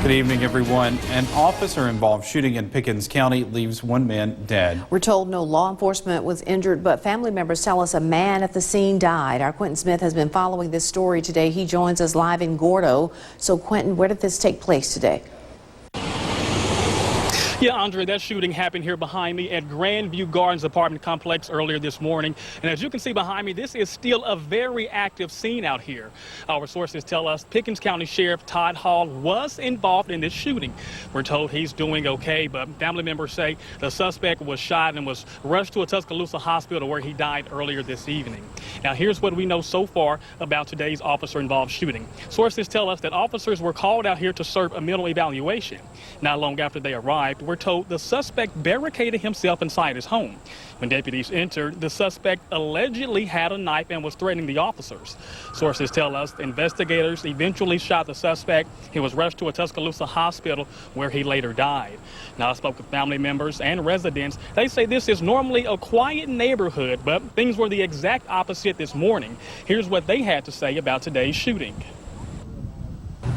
Good evening, everyone. An officer-involved shooting in Pickens County leaves one man dead. We're told no law enforcement was injured, but family members tell us a man at the scene died. Our Quentin Smith has been following this story today. He joins us live in Gordo. So, Quentin, where did this take place today? Yeah, Andre, that shooting happened here behind me at Grandview Gardens apartment complex earlier this morning. And as you can see behind me, this is still a very active scene out here. Our sources tell us Pickens County Sheriff Todd Hall was involved in this shooting. We're told he's doing okay, but family members say the suspect was shot and was rushed to a Tuscaloosa hospital where he died earlier this evening. Now, here's what we know so far about today's officer-involved shooting. Sources tell us that officers were called out here to serve a mental evaluation. Not long after they arrived, we're told the suspect barricaded himself inside his home. When deputies entered, the suspect allegedly had a knife and was threatening the officers. Sources tell us investigators eventually shot the suspect. He was rushed to a Tuscaloosa hospital where he later died. Now, I spoke with family members and residents. They say this is normally a quiet neighborhood, but things were the exact opposite this morning. Here's what they had to say about today's shooting.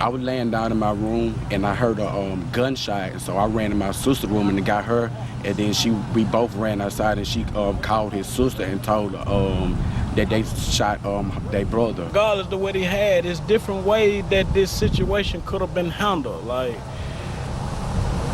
I was laying down in my room and I heard a gunshot, and so I ran in my sister's room and got her, and then we both ran outside, and she called his sister and told that they shot their brother. Regardless of what he had, it's different ways that this situation could have been handled. Like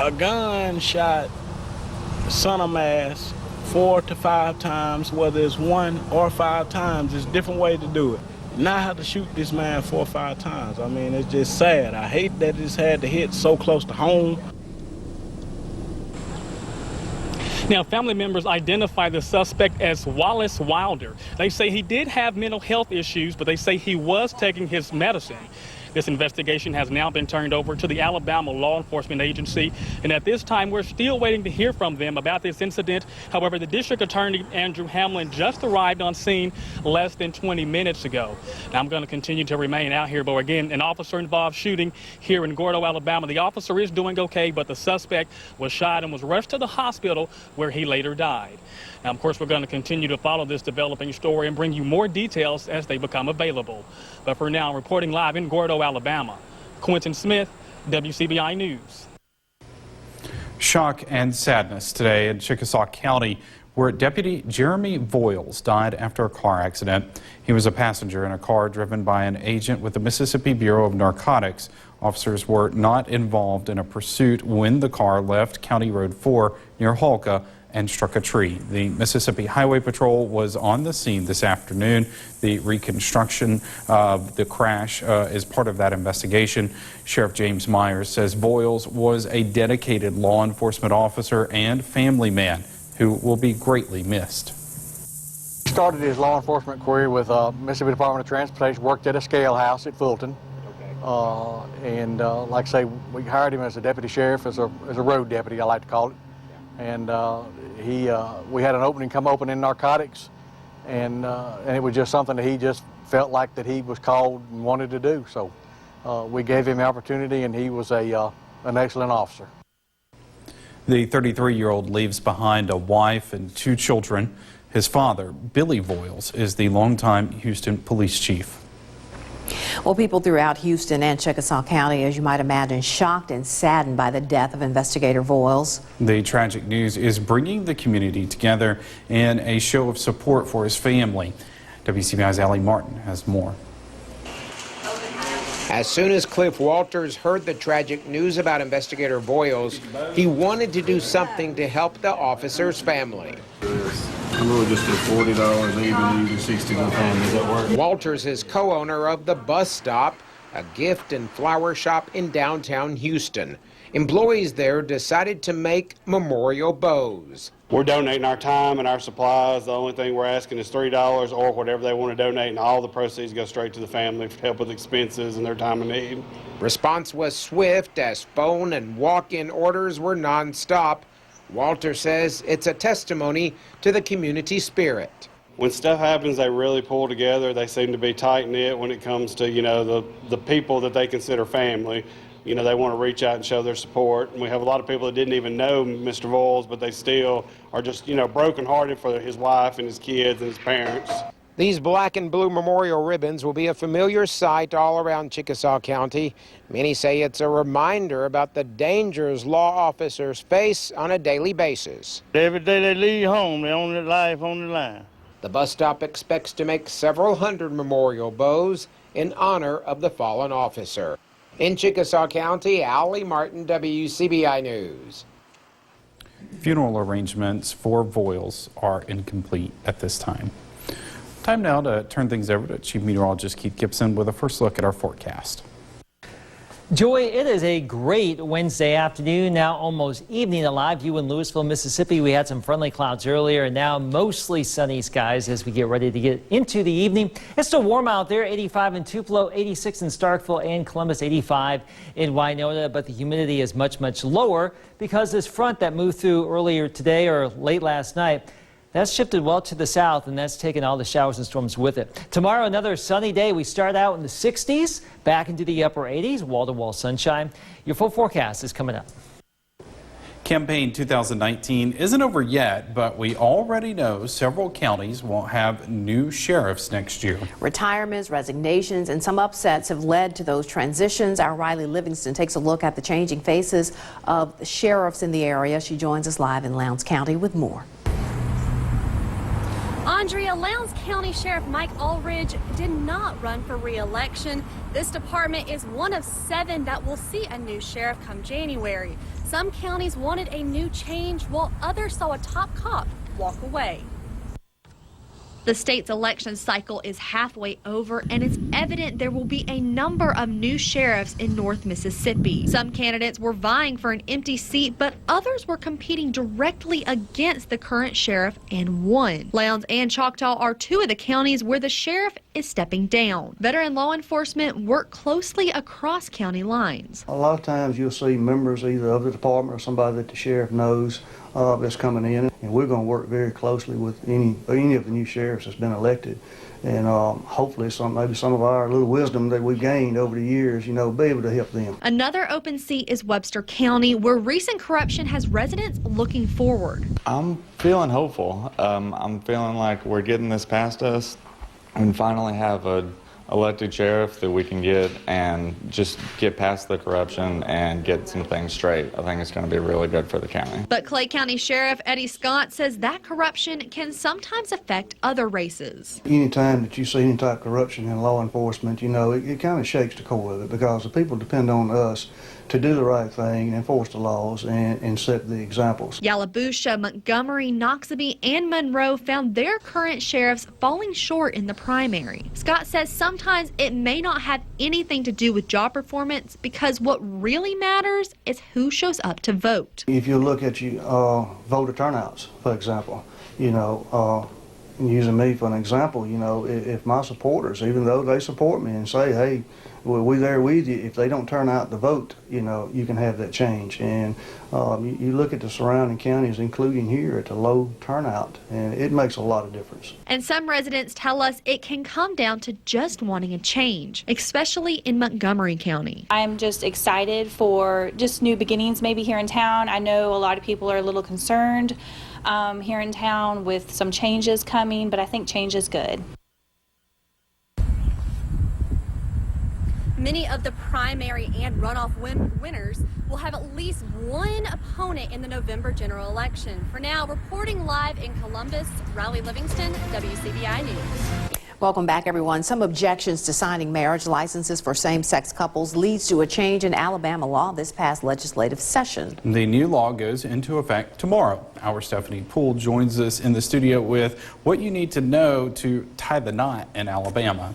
a gunshot, son of mass, 4 to 5 times, whether it's 1 or 5 times, it's a different way to do it. Not have to shoot this man 4 or 5 times. I mean, it's just sad. I hate that it's had to hit so close to home. Now, family members identify the suspect as Wallace Wilder. They say he did have mental health issues, but they say he was taking his medicine. This investigation has now been turned over to the Alabama Law Enforcement Agency, and at this time we're still waiting to hear from them about this incident. However, the District Attorney Andrew Hamlin just arrived on scene less than 20 minutes ago. Now, I'm going to continue to remain out here, but again, an officer-involved shooting here in Gordo, Alabama. The officer is doing okay, but the suspect was shot and was rushed to the hospital where he later died. Now, of course, we're going to continue to follow this developing story and bring you more details as they become available. But for now, reporting live in Gordo, Alabama, Quentin Smith, WCBI News. Shock and sadness today in Chickasaw County, where Deputy Jeremy Voiles died after a car accident. He was a passenger in a car driven by an agent with the Mississippi Bureau of Narcotics. Officers were not involved in a pursuit when the car left County Road 4 near Holka and struck a tree. The Mississippi Highway Patrol was on the scene this afternoon. The reconstruction of the crash is part of that investigation. Sheriff James Myers says Voiles was a dedicated law enforcement officer and family man who will be greatly missed. He started his law enforcement career with Mississippi Department of Transportation, worked at a scale house at Fulton. Like I say, we hired him as a deputy sheriff, as a road deputy, I like to call it. And we had an opening come open in narcotics, and it was just something that he just felt like that he was called and wanted to do. So we gave him the opportunity, and he was an excellent officer. The 33-year-old leaves behind a wife and 2 children. His father, Billy Voiles, is the longtime Houston police chief. Well, people throughout Houston and Chickasaw County, as you might imagine, shocked and saddened by the death of investigator Voiles. The tragic news is bringing the community together in a show of support for his family. WCBI's Allie Martin has more. As soon as Cliff Walters heard the tragic news about investigator Voiles, he wanted to do something to help the officer's family. Really just at $40 even 60 to the family. Does that work? Walters is co-owner of the Bus Stop, a gift and flower shop in downtown Houston. Employees there decided to make memorial bows. We're donating our time and our supplies. The only thing we're asking is $3 or whatever they want to donate, and all the proceeds go straight to the family to help with expenses and their time of need. Response was swift as phone and walk-in orders were nonstop. Walter says it's a testimony to the community spirit. When stuff happens, they really pull together. They seem to be tight-knit when it comes to, the people that they consider family. They want to reach out and show their support. And we have a lot of people that didn't even know Mr. Voiles, but they still are just, brokenhearted for his wife and his kids and his parents. These black and blue memorial ribbons will be a familiar sight all around Chickasaw County. Many say it's a reminder about the dangers law officers face on a daily basis. Every day they leave home, they own their life on the line. The bus stop expects to make several hundred memorial bows in honor of the fallen officer. In Chickasaw County, Allie Martin, WCBI News. Funeral arrangements for Voiles are incomplete at this time. Time now to turn things over to Chief Meteorologist Keith Gibson with a first look at our forecast. Joy, it is a great Wednesday afternoon, now almost evening alive. You in Louisville, Mississippi, we had some friendly clouds earlier, and now mostly sunny skies as we get ready to get into the evening. It's still warm out there, 85 in Tupelo, 86 in Starkville and Columbus, 85 in Winona, but the humidity is much, much lower because this front that moved through earlier today or late last night, that's shifted well to the south, and that's taken all the showers and storms with it. Tomorrow, another sunny day. We start out in the 60s, back into the upper 80s, wall-to-wall sunshine. Your full forecast is coming up. Campaign 2019 isn't over yet, but we already know several counties will have new sheriffs next year. Retirements, resignations, and some upsets have led to those transitions. Our Riley Livingston takes a look at the changing faces of the sheriffs in the area. She joins us live in Lowndes County with more. Andrea, Lowndes County Sheriff Mike Allridge did not run for re-election. This department is one of 7 that will see a new sheriff come January. Some counties wanted a new change, while others saw a top cop walk away. The state's election cycle is halfway over, and it's evident there will be a number of new sheriffs in North Mississippi. Some candidates were vying for an empty seat, but others were competing directly against the current sheriff and won. Lowndes and Choctaw are 2 of the counties where the sheriff is stepping down. Veteran law enforcement work closely across county lines. A lot of times you'll see members either of the department or somebody that the sheriff knows that's coming in, and we're going to work very closely with any of the new sheriffs that's been elected, and hopefully maybe some of our little wisdom that we've gained over the years, be able to help them. Another open seat is Webster County, where recent corruption has residents looking forward. I'm feeling hopeful. I'm feeling like we're getting this past us and finally have a elected sheriff that we can get and just get past the corruption and get some things straight. I think it's going to be really good for the county. But Clay County Sheriff Eddie Scott says that corruption can sometimes affect other races. Anytime that you see any type of corruption in law enforcement, it kind of shakes the core of it, because the people depend on us to do the right thing and enforce the laws and set the examples. Yalobusha, Montgomery, Noxubee, and Monroe found their current sheriffs falling short in the primary. Scott says sometimes it may not have anything to do with job performance, because what really matters is who shows up to vote. If you look at voter turnouts, for example, using me for an example, if my supporters, even though they support me and say, hey, we're there with you, if they don't turn out to vote, you can have that change. And you look at the surrounding counties, including here, at the low turnout, and it makes a lot of difference. And some residents tell us it can come down to just wanting a change, especially in Montgomery County. I'm just excited for just new beginnings maybe here in town. I know a lot of people are a little concerned here in town with some changes coming, but I think change is good. Many of the primary and runoff winners will have at least one opponent in the November general election. For now, reporting live in Columbus, Riley Livingston, WCBI News. Welcome back, everyone. Some objections to signing marriage licenses for same-sex couples leads to a change in Alabama law this past legislative session. The new law goes into effect tomorrow. Our Stephanie Poole joins us in the studio with what you need to know to tie the knot in Alabama.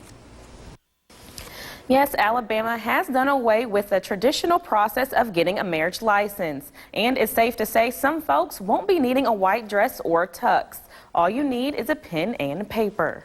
Yes, Alabama has done away with the traditional process of getting a marriage license. And it's safe to say some folks won't be needing a white dress or a tux. All you need is a pen and paper.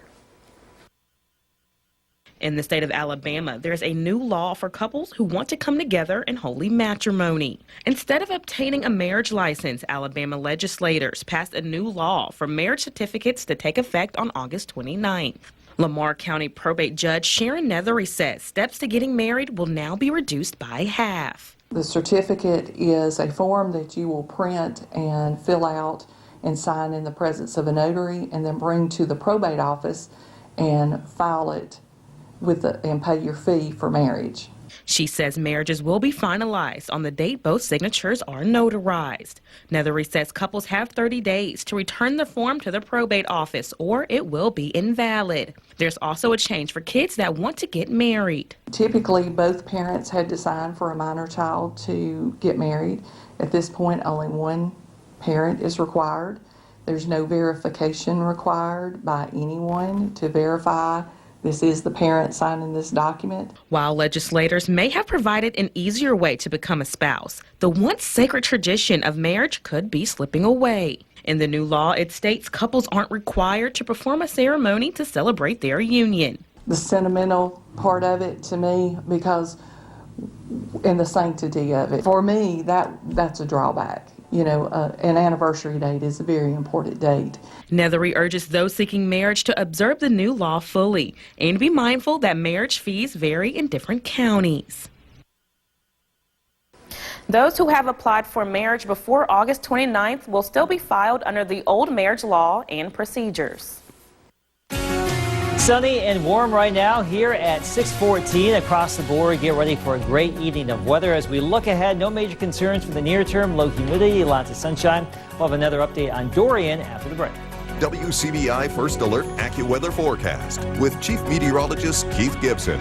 In the state of Alabama, there's a new law for couples who want to come together in holy matrimony. Instead of obtaining a marriage license, Alabama legislators passed a new law for marriage certificates to take effect on August 29th. Lamar County probate judge Sharon Nethery says steps to getting married will now be reduced by half. The certificate is a form that you will print and fill out and sign in the presence of a notary and then bring to the probate office, and file it and pay your fee for marriage. She says marriages will be finalized on the date both signatures are notarized. Nethery says couples have 30 days to return the form to the probate office or it will be invalid. There's also a change for kids that want to get married. Typically, both parents had to sign for a minor child to get married. At this point, only one parent is required. There's no verification required by anyone to verify this is the parent signing this document. While legislators may have provided an easier way to become a spouse, the once sacred tradition of marriage could be slipping away. In the new law, it states couples aren't required to perform a ceremony to celebrate their union. The sentimental part of it to me, because in the sanctity of it, for me, that's a drawback. You know, an anniversary date is a very important date. Nethery urges those seeking marriage to observe the new law fully and be mindful that marriage fees vary in different counties. Those who have applied for marriage before August 29th will still be filed under the old marriage law and procedures. Sunny and warm right now here at 6:14 across the board. Get ready for a great evening of weather as we look ahead. No major concerns for the near term. Low humidity, lots of sunshine. We'll have another update on Dorian after the break. WCBI First Alert AccuWeather Forecast with Chief Meteorologist Keith Gibson.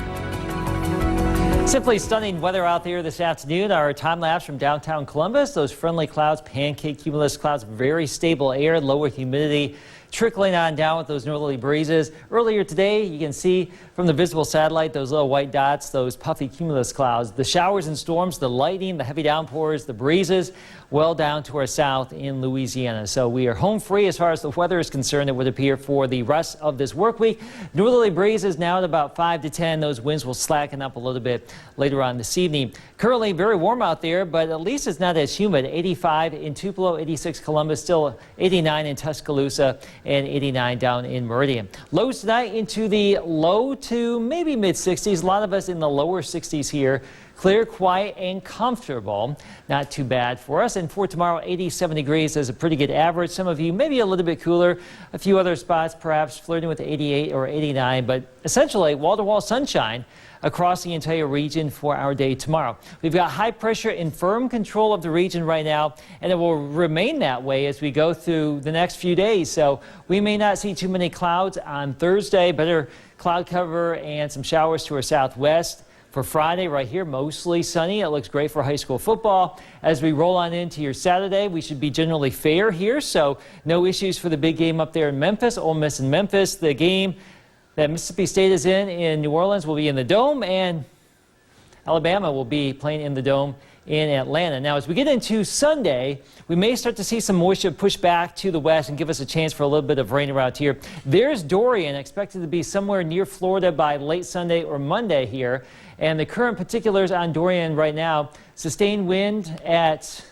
Simply stunning weather out there this afternoon. Our time lapse from downtown Columbus. Those friendly clouds, pancake cumulus clouds, very stable air, lower humidity. Trickling on down with those northerly breezes. Earlier today, you can see from the visible satellite those little white dots, those puffy cumulus clouds. The showers and storms, the lightning, the heavy downpours, the breezes, well down to our south in Louisiana. So we are home free as far as the weather is concerned, it would appear, for the rest of this work week. Northerly breezes now at about 5 to 10. Those winds will slacken up a little bit later on this evening. Currently very warm out there, but at least it's not as humid. 85 in Tupelo, 86 Columbus, still 89 in Tuscaloosa, and 89 down in Meridian. Lows tonight into the low to maybe mid-60s. A lot of us in the lower 60s here. Clear, quiet, and comfortable. Not too bad for us. And for tomorrow, 87 degrees is a pretty good average. Some of you maybe a little bit cooler. A few other spots perhaps flirting with 88 or 89. But essentially, wall-to-wall sunshine across the entire region for our day tomorrow. We've got high pressure in firm control of the region right now, and it will remain that way as we go through the next few days. So we may not see too many clouds on Thursday. Better cloud cover and some showers to our southwest. For Friday, right here, mostly sunny. It looks great for high school football. As we roll on into your Saturday, we should be generally fair here, so no issues for the big game up there in Memphis. Ole Miss in Memphis. The game that Mississippi State is in New Orleans, will be in the Dome, and Alabama will be playing in the Dome in Atlanta. Now, as we get into Sunday, we may start to see some moisture push back to the west and give us a chance for a little bit of rain around here. There's Dorian, expected to be somewhere near Florida by late Sunday or Monday here. And the current particulars on Dorian right now, sustained wind at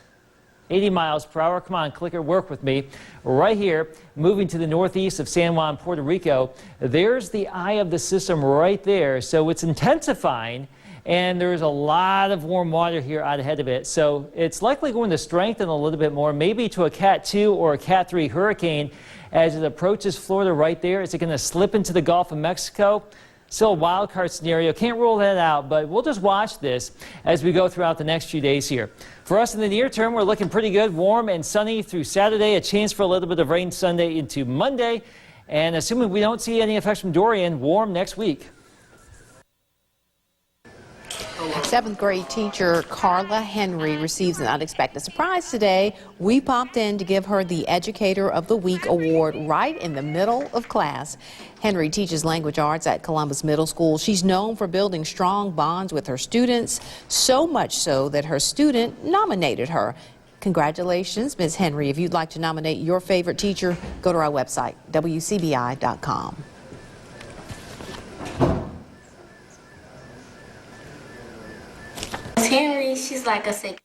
80 miles per hour. Come on, clicker, work with me. Right here, moving to the northeast of San Juan, Puerto Rico. There's the eye of the system right there. So it's intensifying, and there's a lot of warm water here out ahead of it. So it's likely going to strengthen a little bit more, maybe to a Cat 2 or a Cat 3 hurricane as it approaches Florida right there. Is it going to slip into the Gulf of Mexico? Still a wild card scenario. Can't rule that out, but we'll just watch this as we go throughout the next few days here. For us in the near term, we're looking pretty good. Warm and sunny through Saturday. A chance for a little bit of rain Sunday into Monday. And assuming we don't see any effects from Dorian, warm next week. 7th grade teacher Carla Henry receives an unexpected surprise today. We popped in to give her the Educator of the Week award right in the middle of class. Henry teaches language arts at Columbus Middle School. She's known for building strong bonds with her students, so much so that her student nominated her. Congratulations, Ms. Henry. If you'd like to nominate your favorite teacher, go to our website, WCBI.com. Henry, she's like a second.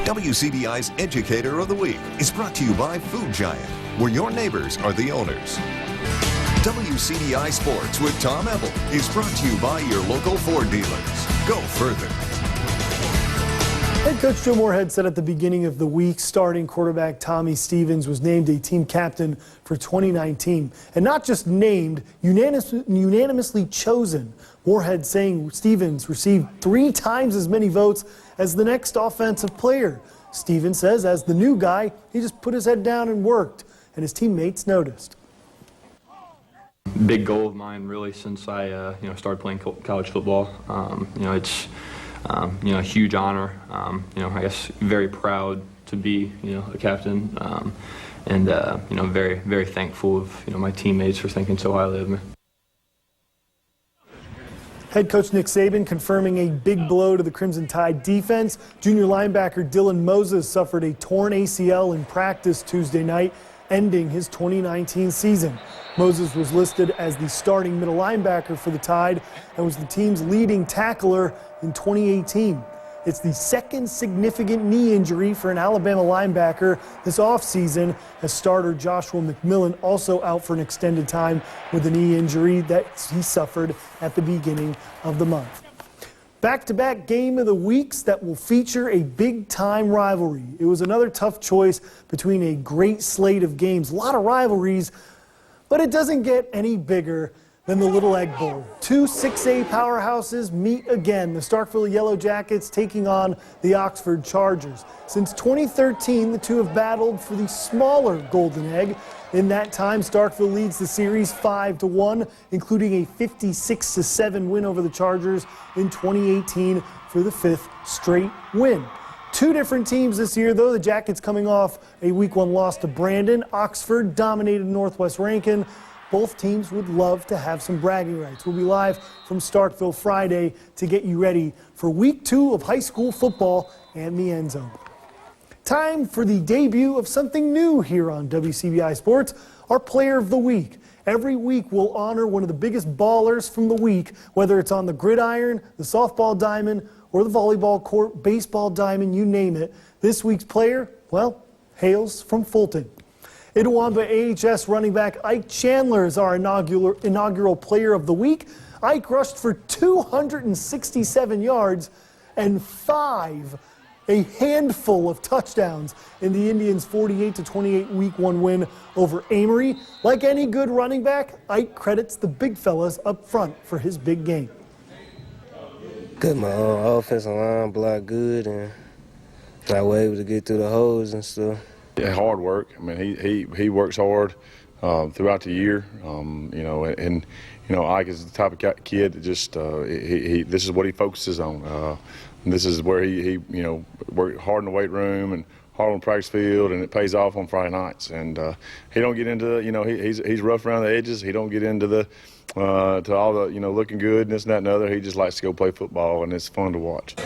WCBI's Educator of the Week is brought to you by Food Giant, where your neighbors are the owners. WCBI Sports with Tom Ebel is brought to you by your local Ford dealers. Go further. Head coach Joe Moorhead said at the beginning of the week, starting quarterback Tommy Stevens was named a team captain for 2019. And not just named, unanimously chosen. Moorhead saying Stevens received 3 times as many votes as the next offensive player. Stevens says as the new guy, he just put his head down and worked, and his teammates noticed. Big goal of mine really since I started playing college football. It's a huge honor. I guess very proud to be a captain, and very, very thankful of my teammates for thinking so highly of me. Head coach Nick Saban confirming a big blow to the Crimson Tide defense. Junior linebacker Dylan Moses suffered a torn ACL in practice Tuesday night, ending his 2019 season. Moses was listed as the starting middle linebacker for the Tide and was the team's leading tackler in 2018. It's the second significant knee injury for an Alabama linebacker this offseason, as starter Joshua McMillan also out for an extended time with a knee injury that he suffered at the beginning of the month. Back-to-back game of the weeks that will feature a big-time rivalry. It was another tough choice between a great slate of games. A lot of rivalries, but it doesn't get any bigger than the Little Egg Bowl. 2 6A powerhouses meet again. The Starkville Yellow Jackets taking on the Oxford Chargers. Since 2013, the two have battled for the smaller Golden Egg. In that time, Starkville leads the series 5-1, including a 56-7 win over the Chargers in 2018 for the 5th straight win. 2 different teams this year, though. The Jackets coming off a Week 1 loss to Brandon. Oxford dominated Northwest Rankin. Both teams would love to have some bragging rights. We'll be live from Starkville Friday to get you ready for Week 2 of high school football and the end zone. Time for the debut of something new here on WCBI Sports, our Player of the Week. Every week we'll honor one of the biggest ballers from the week, whether it's on the gridiron, the softball diamond, or the volleyball court, baseball diamond, you name it. This week's player, well, hails from Fulton. Itawamba AHS running back Ike Chandler is our inaugural Player of the Week. Ike rushed for 267 yards and a handful of touchdowns in the Indians' 48-28 Week 1 win over Amory. Like any good running back, Ike credits the big fellas up front for his big game. Good, my offensive line blocked good, and I was able to get through the holes and stuff. Yeah, hard work. I mean, he works hard throughout the year. Ike is the type of kid that just this is what he focuses on. This is where he worked hard in the weight room and hard on the practice field, and it pays off on Friday nights. And he don't get into he's rough around the edges. He don't get into the to all the looking good and this and that and other. He just likes to go play football, and it's fun to watch.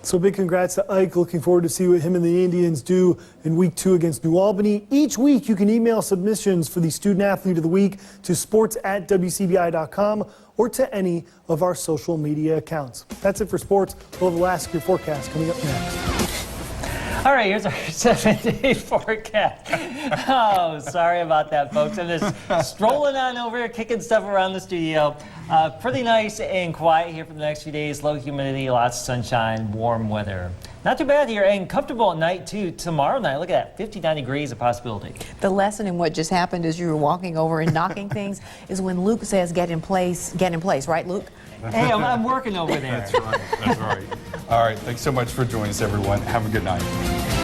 So big congrats to Ike. Looking forward to see what him and the Indians do in Week 2 against New Albany. Each week you can email submissions for the Student Athlete of the Week to sports@wcbi.com or to any of our social media accounts. That's it for sports. We'll have the last of your forecast coming up next. All right, here's our 7-day forecast. Oh, sorry about that, folks. I'm just strolling on over here, kicking stuff around the studio. Pretty nice and quiet here for the next few days. Low humidity, lots of sunshine, warm weather. Not too bad here, and comfortable at night, too. Tomorrow night, look at that, 59 degrees a possibility. The lesson in what just happened as you were walking over and knocking things is when Luke says get in place, right, Luke? Hey, I'm working over there. That's right. That's right. All right. Thanks so much for joining us, everyone. Have a good night.